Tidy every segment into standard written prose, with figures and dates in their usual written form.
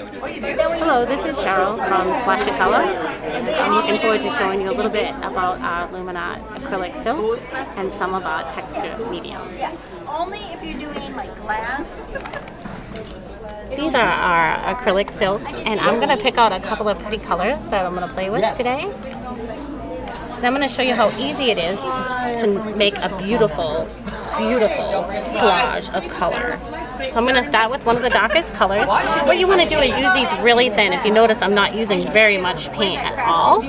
Hello, this is Cheryl from Splash of Color. I'm looking forward to showing you a little bit about our Luminarte acrylic silks and some of our texture mediums. Yes, only if you're doing like glass. These are our acrylic silks, and I'm going to pick out a couple of pretty colors that I'm going to play with today. And I'm going to show you how easy it is to make a beautiful, beautiful collage of color. So I'm going to start with one of the darkest colors. What you want to do is use these really thin. If you notice, I'm not using very much paint at all.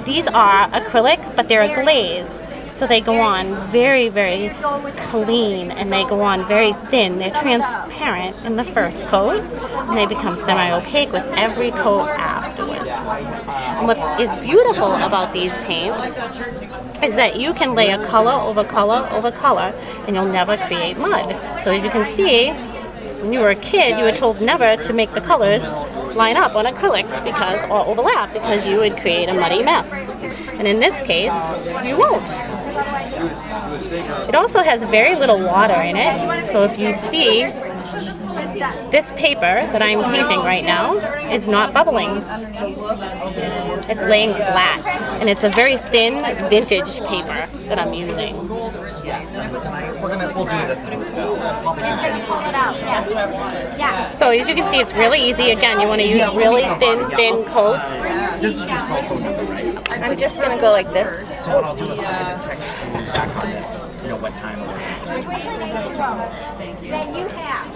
These are acrylic, but they're a glaze. So they go on very, very clean, and they go on very thin. They're transparent in the first coat, and they become semi-opaque with every coat afterwards. And what is beautiful about these paints is that you can lay a color over color over color, and you'll never create mud. So as you can see, when you were a kid, you were told never to make the colors line up on acrylics or overlap, because you would create a muddy mess. And in this case, you won't. It also has very little water in it, so if you see, this paper that I'm painting right now is not bubbling. It's laying flat, and it's a very thin vintage paper that I'm using. Yes, and tonight we'll do it at the hotel. So as you can see, it's really easy. Again, you want to use really thin coats. This is your cell phone number, right? I'm just gonna go like this. So what I'll do is I'm going to text you back on this, what time it is. That you have.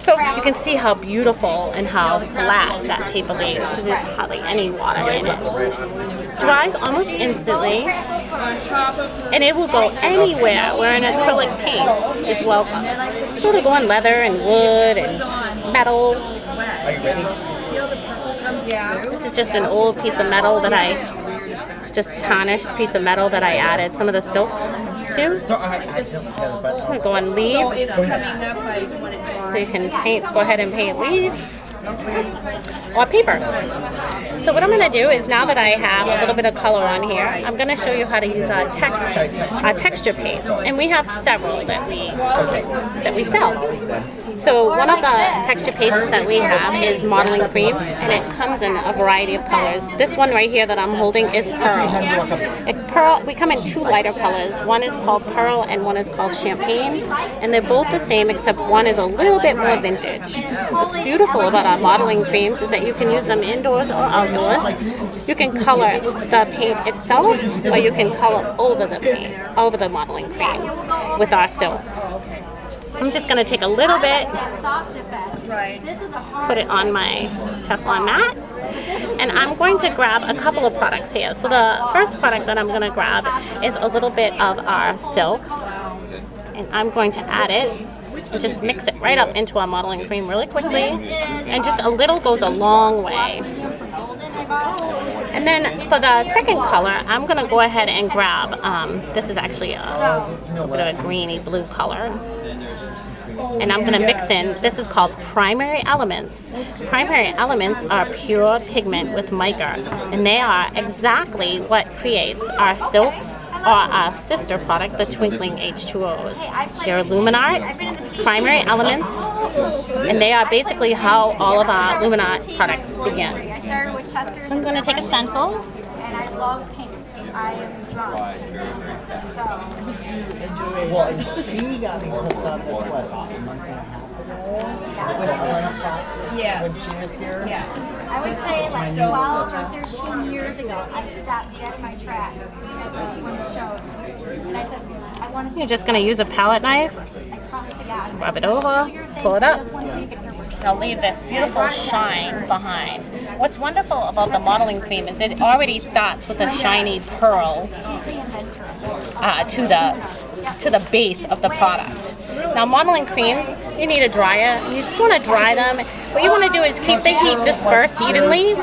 So you can see how beautiful and how flat that paper lays, because there's hardly any water in it. Dries almost instantly, and it will go anywhere where an acrylic paint is welcome. So it'll go on leather and wood and metal. Are you ready? This is just an old piece of metal it's just tarnished piece of metal that I added some of the silks to. So I'm going to go on leaves. So you can go ahead and paint leaves or paper. So what I'm going to do is, now that I have a little bit of color on here, I'm going to show you how to use our texture paste, and we have several that we sell. So one of the texture pastes that we have is modeling cream, and it comes in a variety of colors. This one right here that I'm holding is pearl. We come in two lighter colors. One is called pearl and one is called champagne, and they're both the same, except one is a little bit more vintage. What's beautiful about our modeling creams is that you can use them indoors or outdoors. You can color the paint itself, or you can color over the modeling cream with our silks. I'm just going to take a little bit, put it on my Teflon mat, and I'm going to grab a couple of products here. So the first product that I'm going to grab is a little bit of our silks, and I'm going to add it and just mix it right up into our modeling cream really quickly, and just a little goes a long way. And then for the second color, I'm going to go ahead and grab, this is actually a bit of a greeny blue color. And I'm going to mix in, this is called primary elements. Primary elements are pure pigment with mica, and they are exactly what creates our silks, or our sister product, the twinkling H2Os. They're Luminarte primary elements, and they are basically how all of our Luminarte products begin. So I'm going to take a stencil. And I love paint. I am drunk. Well, and she got me hooked on this, what, a month and a half ago? Yes. When she was here? Yeah. I would say like 12 or 13 years ago, I stopped dead in my tracks when the show. And I said, I want to see. You're just going to use a palette knife, I promise to God. rub it over, pull it up. They'll leave this beautiful shine behind. What's wonderful about the modeling cream is it already starts with a shiny pearl to the base of the product. Now modeling creams, you need a dryer. You just want to dry them. What you want to do is keep the heat dispersed evenly,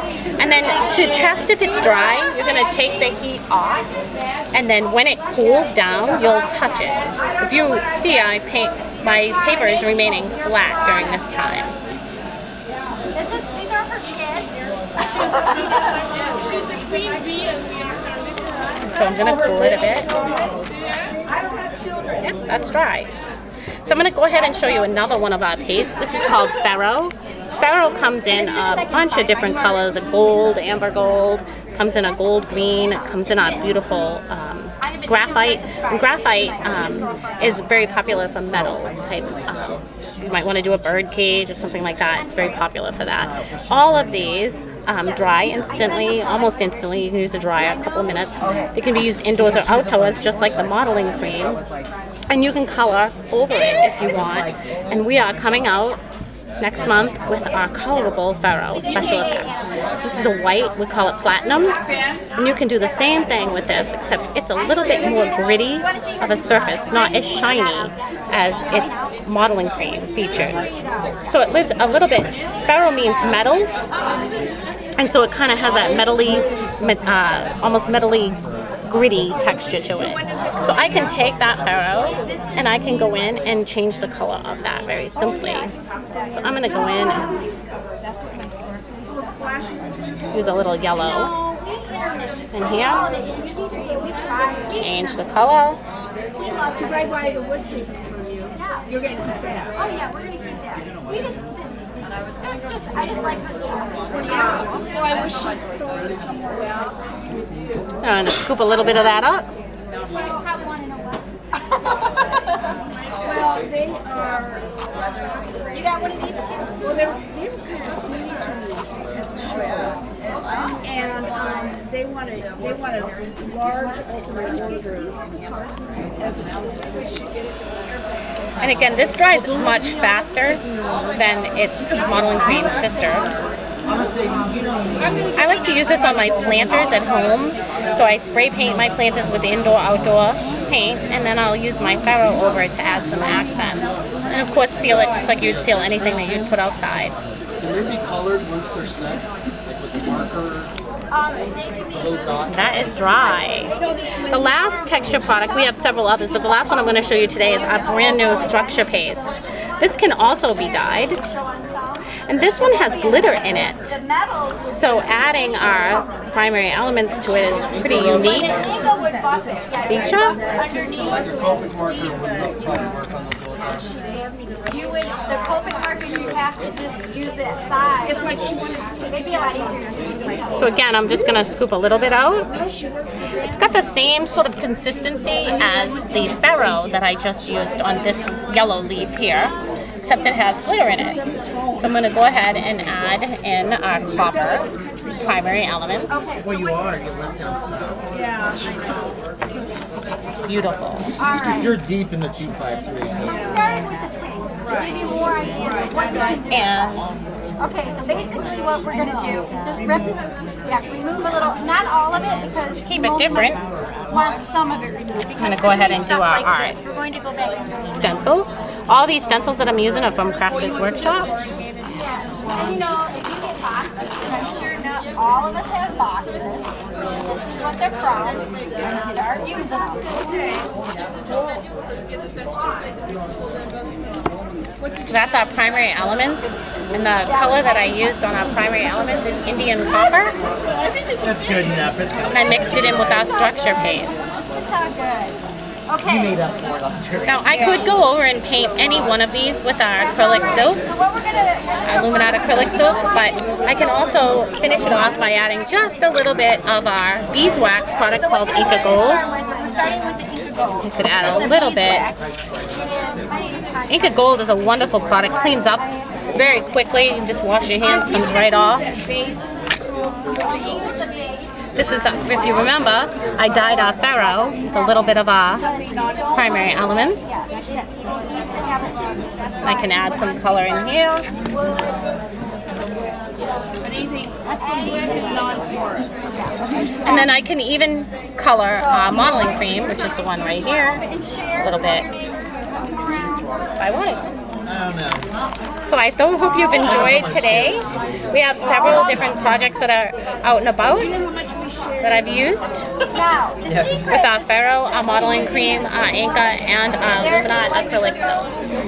and then to test if it's dry, you're going to take the heat off, and then when it cools down, you'll touch it. If you see, my paper is remaining flat during this time. These are for kids. So I'm going to cool it a bit. Yes, that's dry. So I'm going to go ahead and show you another one of our pastes. This is called Ferro. Ferro comes in a bunch of different colors, a gold, amber gold, comes in a gold green, comes in a beautiful graphite. And graphite is very popular for metal type. You might want to do a bird cage or something like that. It's very popular for that. All of these dry instantly, almost instantly. You can use a dryer a couple of minutes. They can be used indoors or outdoors, just like the modeling cream. And you can color over it if you want. And we are coming out next month with our colorable Ferro Special Effects. So this is a white, we call it platinum, and you can do the same thing with this, except it's a little bit more gritty of a surface, not as shiny as its modeling cream features. So it lives a little bit, Ferro means metal, and so it kind of has that metally, almost metally gritty texture to it. So I can take that Ferro and I can go in and change the color of that very simply. So I'm going to go in and use a little yellow in here, change the color. Because I buy the wood paper from you. You're going to keep that. Oh yeah, we're gonna keep that. We I just like her stuff. Well, I wish she sold somewhere else. I'm going to scoop a little bit of that up. She probably want to know what. Well, they are. You got one of these too? Well, they were kind of snooty to me at the shows, and they want a large open order as opposed to we should get it. And again, this dries much faster than its modeling cream sister. I like to use this on my planters at home. So I spray paint my planters with indoor-outdoor paint, and then I'll use my Ferro over it to add some accents. And of course seal it just like you'd seal anything that you'd put outside. Can they be colored once they're set? Like with the marker? That is dry. The last texture product, we have several others, but the last one I'm going to show you today is our brand new structure paste. This can also be dyed. And this one has glitter in it. So adding our primary elements to it is pretty unique feature. The Copic marker, you have to just use that size. It's like she wanted to Maybe a lot easier. So again, I'm just going to scoop a little bit out. It's got the same sort of consistency as the Ferro that I just used on this yellow leaf here, except it has glitter in it. So I'm going to go ahead and add in our copper primary elements. Well, you are. You left down south. Yeah. It's beautiful. You're deep in the 253. So. Starting with the twigs. Give you more ideas of what you can do. And Okay, so basically what we're going to do is just remove a little, not all of it because keep it different. Want some of it removed. I'm going to go ahead and do our art. We're going to go back and do Stencil. All these stencils that I'm using are from Crafters Workshop. And you know, if you get boxes, I'm sure not all of us have boxes. This is what they're from. And are So that's our primary elements. And the color that I used on our primary elements is Indian copper. That's good enough. It's And I mixed it in with our structure paste. It's all good. Okay. made up for it, I'm sure. Now I could go over and paint any one of these with our acrylic silks, What we're gonna our Luminarte acrylic silks, but I can also finish it off by adding just a little bit of our beeswax product called Inca Gold. We're starting with the Inca Gold. You could add a little bit. Inca Gold is a wonderful product, cleans up very quickly. You just wash your hands, comes right off. This is, if you remember, I dyed our Ferro with a little bit of our primary elements. I can add some color in here. And then I can even color our modeling cream, which is the one right here, a little bit if I want. I don't know. So I hope you've enjoyed today. We have several different projects that are out and about that I've used with our Ferro, our modeling cream, our Inca, and our Luminarte acrylic silks.